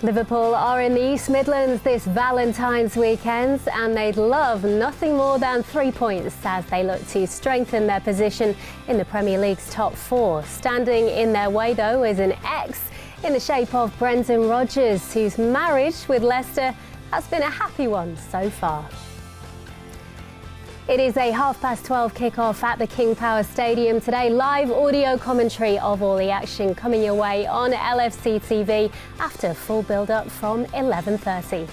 Liverpool are in the East Midlands this Valentine's weekend and they'd love nothing more than 3 points as they look to strengthen their position in the Premier League's top four. Standing in their way though is an X in the shape of Brendan Rodgers, whose marriage with Leicester has been a happy one so far. It is a 12:30 kick-off at the King Power Stadium today. Live audio commentary of all the action coming your way on LFC TV after full build-up from 11:30.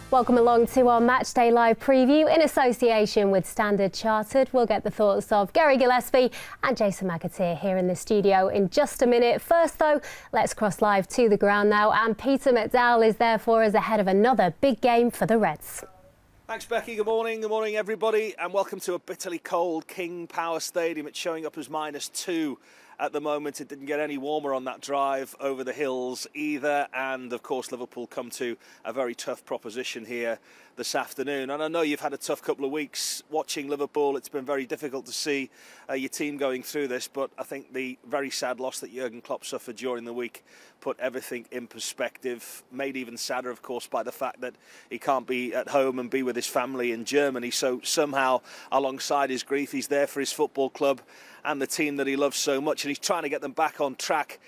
Welcome along to our Matchday live preview in association with Standard Chartered. We'll get the thoughts of Gary Gillespie and Jason McAteer here in the studio in just a minute. First though, let's cross live to the ground now, and Peter McDowell is there for us ahead of another big game for the Reds. Thanks, Becky. Good morning everybody, and welcome to a bitterly cold King Power Stadium. It's showing up as -2 at the moment. It didn't get any warmer on that drive over the hills either, and of course Liverpool come to a very tough proposition here this afternoon. And I know you've had a tough couple of weeks watching Liverpool. It's been very difficult to see your team going through this, but I think the very sad loss that Jurgen Klopp suffered during the week put everything in perspective. Made even sadder, of course, by the fact that he can't be at home and be with his family in Germany. So somehow, alongside his grief, he's there for his football club and the team that he loves so much, and he's trying to get them back on track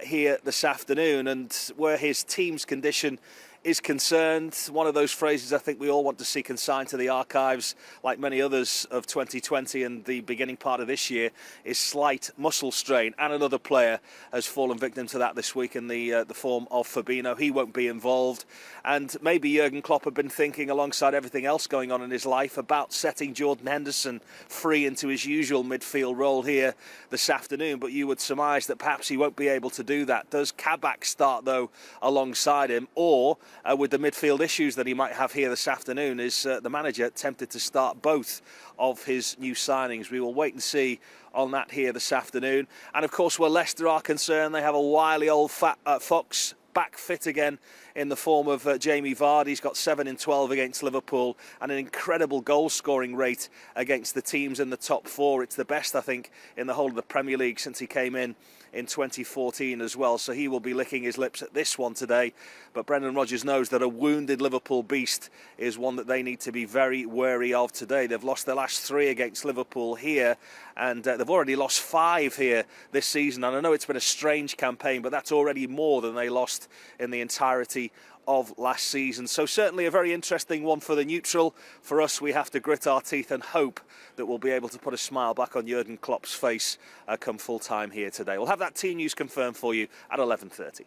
here this afternoon. And where his team's condition is concerned, one of those phrases I think we all want to see consigned to the archives, like many others of 2020 and the beginning part of this year, is slight muscle strain. And another player has fallen victim to that this week in the form of Fabinho. He won't be involved. And maybe Jurgen Klopp had been thinking, alongside everything else going on in his life, about setting Jordan Henderson free into his usual midfield role here this afternoon. But you would surmise that perhaps he won't be able to do that. Does Kabak start, though, alongside him? Or with the midfield issues that he might have here this afternoon, is the manager tempted to start both of his new signings? We will wait and see on that here this afternoon. And of course, where Leicester are concerned, they have a wily old fat fox back fit again in the form of Jamie Vardy. He's got 7 in 12 against Liverpool and an incredible goal-scoring rate against the teams in the top four. It's the best, I think, in the whole of the Premier League since he came in 2014 as well. So he will be licking his lips at this one today. But Brendan Rodgers knows that a wounded Liverpool beast is one that they need to be very wary of today. They've lost their last 3 against Liverpool here, and they've already lost 5 here this season. And I know it's been a strange campaign, but that's already more than they lost in the entirety of last season. So certainly a very interesting one for the neutral. For us, we have to grit our teeth and hope that we'll be able to put a smile back on Jurgen Klopp's face come full time here today. We'll have that team news confirmed for you at 11:30.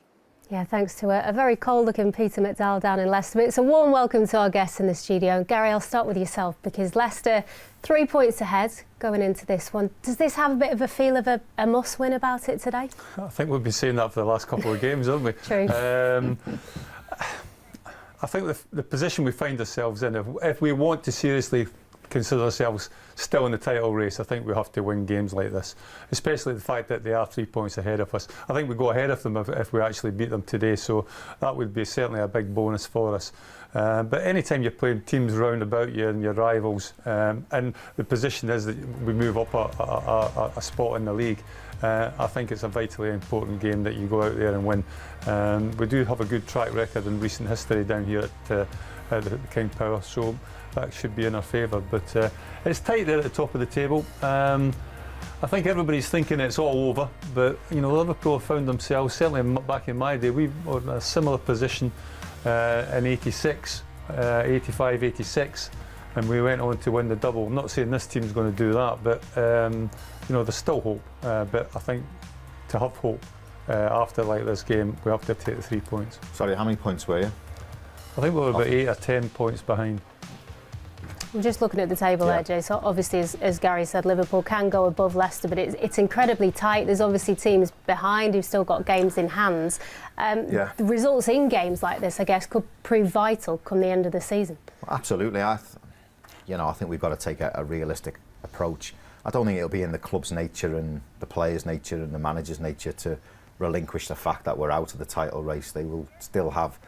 Yeah, thanks to a very cold-looking Peter McDowell down in Leicester. It's a warm welcome to our guests in the studio. And Gary, I'll start with yourself, because Leicester 3 points ahead going into this one. Does this have a bit of a feel of a must-win about it today? I think we've been saying that for the last couple of games, haven't we? True. I think the position we find ourselves in, if we want to seriously consider ourselves still in the title race, I think we have to win games like this, especially the fact that they are 3 points ahead of us. I think we go ahead of them if we actually beat them today, so that would be certainly a big bonus for us. But anytime you're playing teams round about you and your rivals, and the position is that we move up a spot in the league, I think it's a vitally important game that you go out there and win. We do have a good track record in recent history down here at the King Power, so that should be in our favour. But it's tight there at the top of the table. I think everybody's thinking it's all over, but you know, Liverpool have found themselves, certainly back in my day, we were in a similar position in 86, 85, 86, and we went on to win the double. I'm not saying this team's going to do that, but you know, there's still hope. But I think to have hope after like this game, we have to take the 3 points. Sorry, how many points were you? I think we were about 8 or 10 points behind. I'm just looking at the table there, Jay. So obviously, as Gary said, Liverpool can go above Leicester, but it's incredibly tight. There's obviously teams behind who've still got games in hands. The results in games like this, I guess, could prove vital come the end of the season. Absolutely. I think we've got to take a realistic approach. I don't think it'll be in the club's nature and the players' nature and the manager's nature to relinquish the fact that we're out of the title race. They will still have,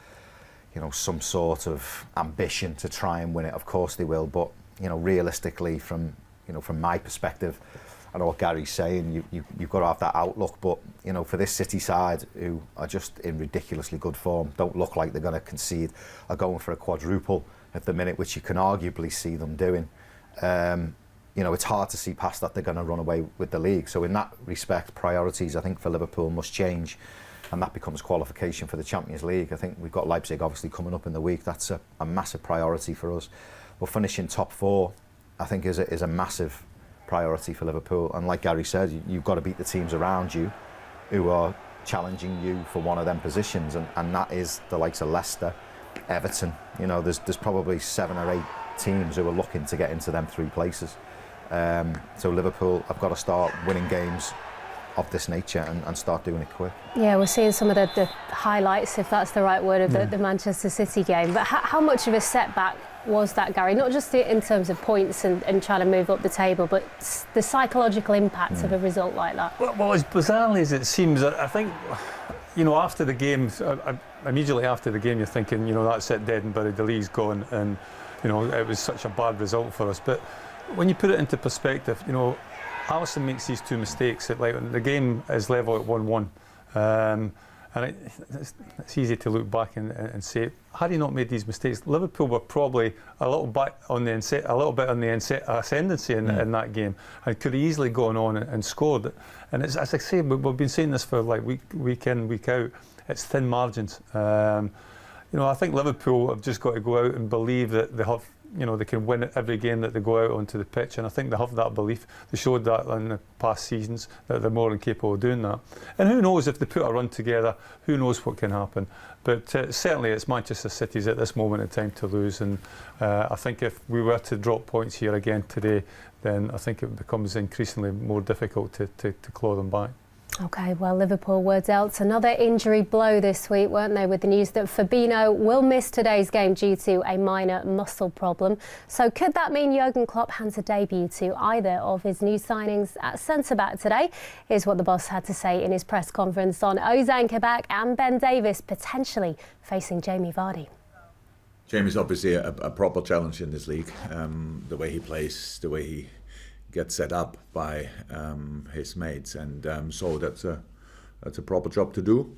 you know, some sort of ambition to try and win it. Of course they will, but you know, realistically, from my perspective, I know what Gary's saying, you've got to have that outlook, but you know, for this City side, who are just in ridiculously good form, don't look like they're going to concede, are going for a quadruple at the minute, which you can arguably see them doing. You know, it's hard to see past that they're going to run away with the league. So in that respect, priorities, I think, for Liverpool must change, and that becomes qualification for the Champions League. I think we've got Leipzig obviously coming up in the week. That's a massive priority for us. But finishing top 4, I think, is a massive priority for Liverpool. And like Gary said, you've got to beat the teams around you who are challenging you for one of them positions, and that is the likes of Leicester, Everton. You know, there's probably 7 or 8 teams who are looking to get into them 3 places. So Liverpool have got to start winning games of this nature and start doing it quick. Yeah, we're seeing some of the highlights, if that's the right word, of the Manchester City game. But how much of a setback was that, Gary? Not just in terms of points and trying to move up the table, but the psychological impact of a result like that. Well, as bizarrely as it seems, I think, you know, after the game, immediately after the game, you're thinking, you know, that's it, dead and buried, the league's gone, and, you know, it was such a bad result for us. But when you put it into perspective, you know, Alisson makes these 2 mistakes. The game is level at 1-1, and it's easy to look back and say, had he not made these mistakes, Liverpool were probably a little bit on the ascendancy in that game, and could have easily gone on and scored. And it's, as I say, we've been saying this for like week in, week out. It's thin margins. You know, I think Liverpool have just got to go out and believe that they have, you know, they can win every game that they go out onto the pitch, and I think they have that belief. They showed that in the past seasons, that they're more than capable of doing that. And who knows, if they put a run together, who knows what can happen. But certainly it's Manchester City's at this moment in time to lose, and I think if we were to drop points here again today, then I think it becomes increasingly more difficult to claw them back. OK, well, Liverpool were dealt another injury blow this week, weren't they, with the news that Fabinho will miss today's game due to a minor muscle problem. So could that mean Jurgen Klopp hands a debut to either of his new signings at centre-back today? Here's what the boss had to say in his press conference on Ozan Kabak and Ben Davies potentially facing Jamie Vardy. Jamie's obviously a proper challenge in this league. The way he plays, the way he gets set up by his mates, and so that's a proper job to do.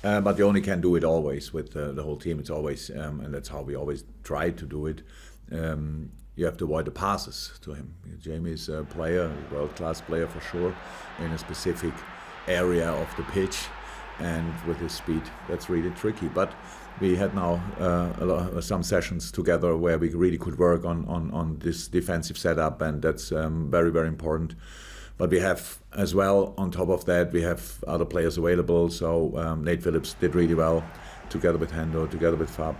But you only can do it always with the whole team. It's always, and that's how we always try to do it. You have to avoid the passes to him. Jamie is a player, a world-class player for sure, in a specific area of the pitch, and with his speed, that's really tricky. But we had now some sessions together where we really could work on this defensive setup, and that's very, very important. But we have as well, on top of that, we have other players available. So Nate Phillips did really well together with Hendo, together with Fab.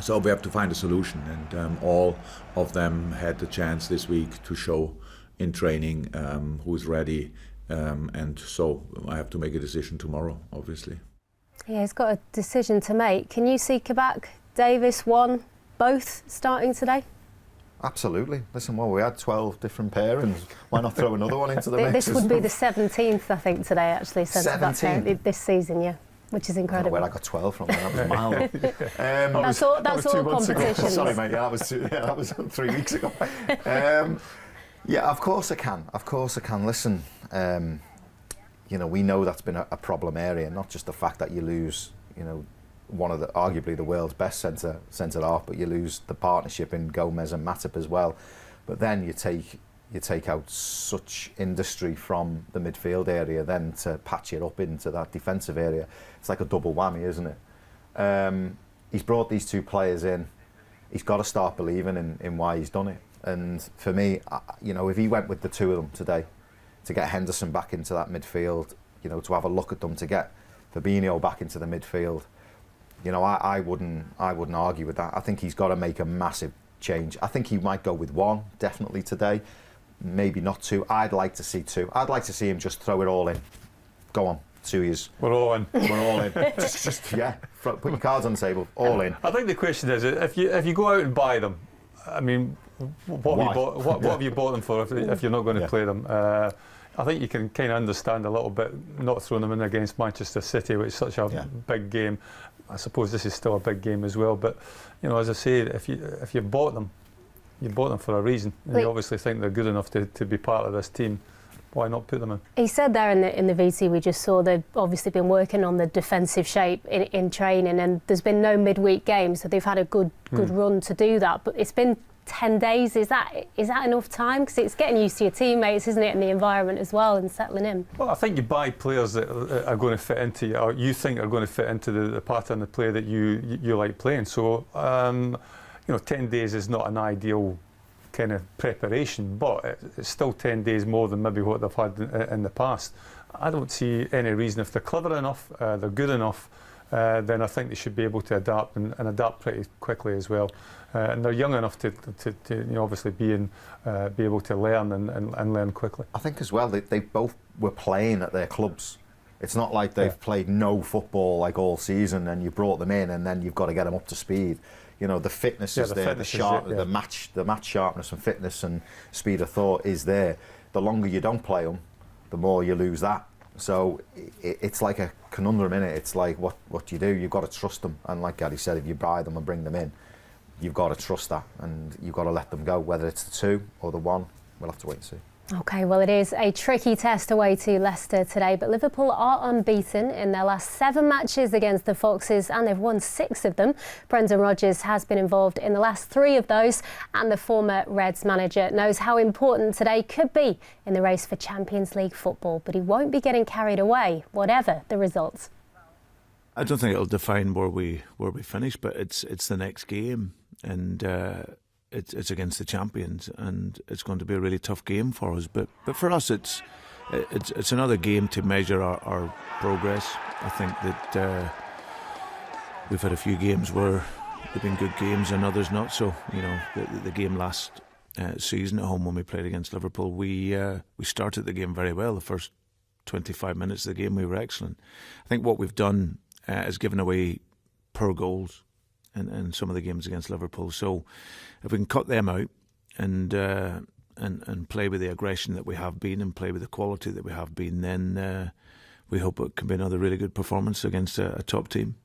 So we have to find a solution, and all of them had the chance this week to show in training who's ready, and so I have to make a decision tomorrow, obviously. Yeah, he's got a decision to make. Can you see Kabak, Davis, both starting today? Absolutely. Listen, well, we had 12 different pairings. Why not throw another one into the mix? This would be the 17th, I think, today, actually, centre-back pair this season, yeah, which is incredible. I don't know where I got 12 from, that was mild. That's all competitions. Sorry, mate, that was 3 weeks ago. Yeah, of course I can. Of course I can. Listen, you know, we know that's been a problem area, not just the fact that you lose, you know, one of the arguably the world's best centre half, but you lose the partnership in Gomez and Matip as well. But then you take out such industry from the midfield area, then to patch it up into that defensive area. It's like a double whammy, isn't it? He's brought these 2 players in. He's got to start believing in why he's done it. And for me, you know, if he went with the 2 of them today, to get Henderson back into that midfield, you know, to have a look at them, to get Fabinho back into the midfield, you know, I wouldn't argue with that. I think he's got to make a massive change. I think he might go with 1, definitely today, maybe not 2. I'd like to see 2. I'd like to see him just throw it all in. Go on, 2 years. We're all in. We're all in. just yeah, put your cards on the table, all in. I think the question is, if you go out and buy them, I mean, what have you bought them for if you're not going to play them? I think you can kind of understand a little bit not throwing them in against Manchester City, which is such a big game. I suppose this is still a big game as well. But you know, as I say, if you bought them, you bought them for a reason. And you obviously think they're good enough to be part of this team. why not put them in? He said there in the VT we just saw they've obviously been working on the defensive shape in training, and there's been no midweek games, so they've had a good run to do that. But it's been 10 days. Is that enough time? Because it's getting used to your teammates, isn't it, and the environment as well, and settling in. Well, I think you buy players that are going to fit into, or you think are going to fit into the pattern of play that you like playing. So, 10 days is not an ideal kind of preparation, but it's still 10 days more than maybe what they've had in the past. I don't see any reason, if they're clever enough, they're good enough, then I think they should be able to adapt and adapt pretty quickly as well. And they're young enough to obviously be able to learn and learn quickly. I think as well they both were playing at their clubs. It's not like they've played no football like all season and you brought them in and then you've got to get them up to speed. The fitness is there, the match sharpness and fitness and speed of thought is there. The longer you don't play them, the more you lose that. So it's like a conundrum, innit? It's like what do you do? You've got to trust them, and like Gary said, if you buy them and bring them in, you've got to trust that, and you've got to let them go. Whether it's the 2 or the 1, we'll have to wait and see. OK, well, it is a tricky test away to Leicester today, but Liverpool are unbeaten in their last 7 matches against the Foxes, and they've won 6 of them. Brendan Rodgers has been involved in the last 3 of those, and the former Reds manager knows how important today could be in the race for Champions League football, but he won't be getting carried away, whatever the results. I don't think it'll define where we finish, but it's the next game, and it's against the champions, and it's going to be a really tough game for us. But for us, it's another game to measure our progress. I think that we've had a few games where they've been good games and others not. So the game last season at home when we played against Liverpool, we started the game very well. The first 25 minutes of the game we were excellent. I think what we've done is given away poor goals in some of the games against Liverpool. So if we can cut them out and play with the aggression that we have been and play with the quality that we have been, then we hope it can be another really good performance against a top team.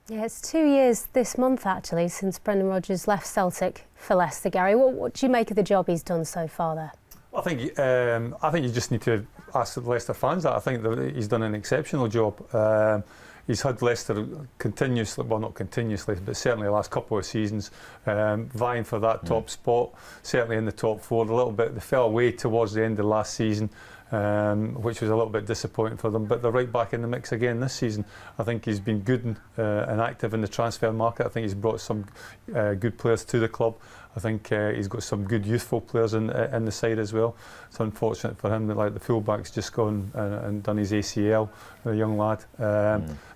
Yeah, it's 2 years this month actually since Brendan Rodgers left Celtic for Leicester. Gary, what do you make of the job he's done so far there? I think you just need to ask the Leicester fans that. I think that he's done an exceptional job. He's had Leicester continuously, well not continuously, but certainly the last couple of seasons, vying for that top spot, certainly in the top 4 a little bit. They fell away towards the end of last season, which was a little bit disappointing for them, but they're right back in the mix again this season. I think he's been good and active in the transfer market. I think he's brought some good players to the club. I think he's got some good youthful players in the side as well. It's unfortunate for him that the fullback's just gone and done his ACL, the young lad.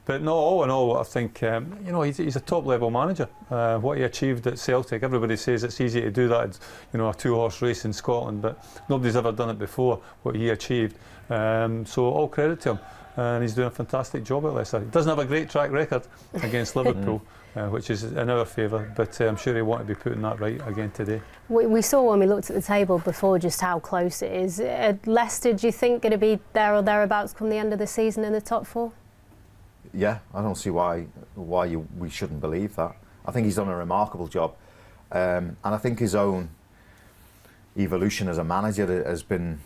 But no, all in all, I think he's a top level manager. What he achieved at Celtic, everybody says it's easy to do that, a 2-horse race in Scotland, but nobody's ever done it before. What he achieved, so all credit to him, and he's doing a fantastic job at Leicester. He doesn't have a great track record against Liverpool. Which is in our favour, but I'm sure he'll want to be putting that right again today. We saw when we looked at the table before just how close it is. Leicester, do you think, going to be there or thereabouts come the end of the season in the top 4? Yeah, I don't see why we shouldn't believe that. I think he's done a remarkable job, and I think his own evolution as a manager has been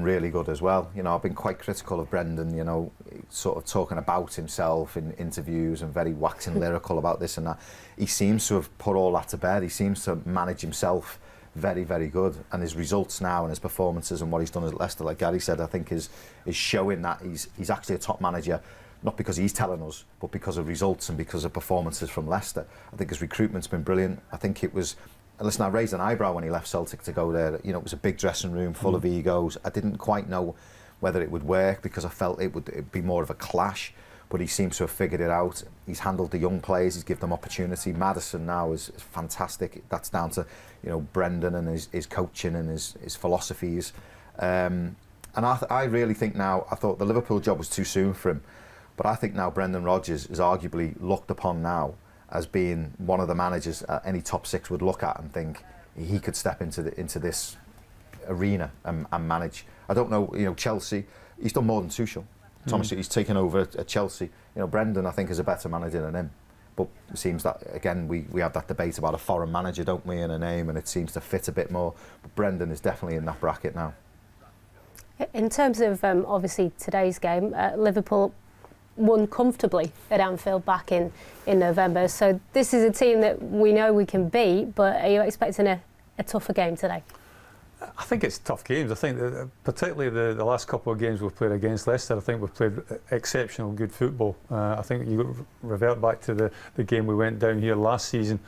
really good as well. I've been quite critical of Brendan, sort of talking about himself in interviews and very waxing lyrical about this and that. He seems to have put all that to bed. He seems to manage himself very, very good. And his results now and his performances and what he's done at Leicester, like Gary said, I think is showing that he's actually a top manager, not because he's telling us, but because of results and because of performances from Leicester. I think his recruitment's been brilliant. I think it was... Listen, I raised an eyebrow when he left Celtic to go there. It was a big dressing room full of egos. I didn't quite know whether it would work because I felt it'd be more of a clash, but he seems to have figured it out. He's handled the young players, he's given them opportunity. Maddison now is fantastic. That's down to Brendan and his coaching and his philosophies. And I really think now, I thought the Liverpool job was too soon for him, but I think now Brendan Rodgers is arguably looked upon now as being one of the managers any top 6 would look at and think he could step into this arena and manage. I don't know, Chelsea, he's done more than Tuchel. Thomas, he's taken over at Chelsea. Brendan, I think, is a better manager than him. But it seems that, again, we have that debate about a foreign manager, don't we, in a name, and it seems to fit a bit more. But Brendan is definitely in that bracket now. In terms of obviously today's game, Liverpool won comfortably at Anfield back in November. So this is a team that we know we can beat, but are you expecting a tougher game today? I think it's tough games. I think that particularly the last couple of games we've played against Leicester, I think we've played exceptional good football. I think you revert back to the game we went down here last season,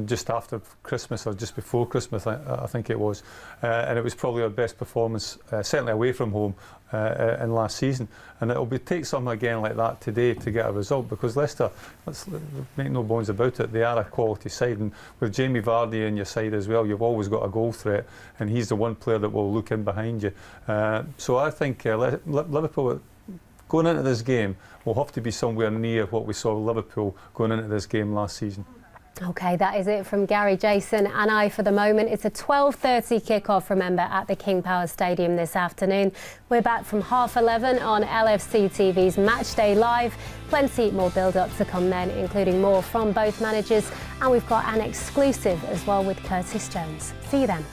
just after Christmas or just before Christmas, I think it was. And it was probably our best performance, certainly away from home, in last season. And it'll take something again like that today to get a result, because Leicester, let's make no bones about it, they are a quality side. And with Jamie Vardy in your side as well, you've always got a goal threat, and he's the one player that will look in behind you. So I think Liverpool, going into this game, will have to be somewhere near what we saw Liverpool going into this game last season. OK, that is it from Gary, Jason and I for the moment. It's a 12:30 kick-off, remember, at the King Power Stadium this afternoon. We're back from 11:30 on LFC TV's Matchday Live. Plenty more build-up to come then, including more from both managers. And we've got an exclusive as well with Curtis Jones. See you then.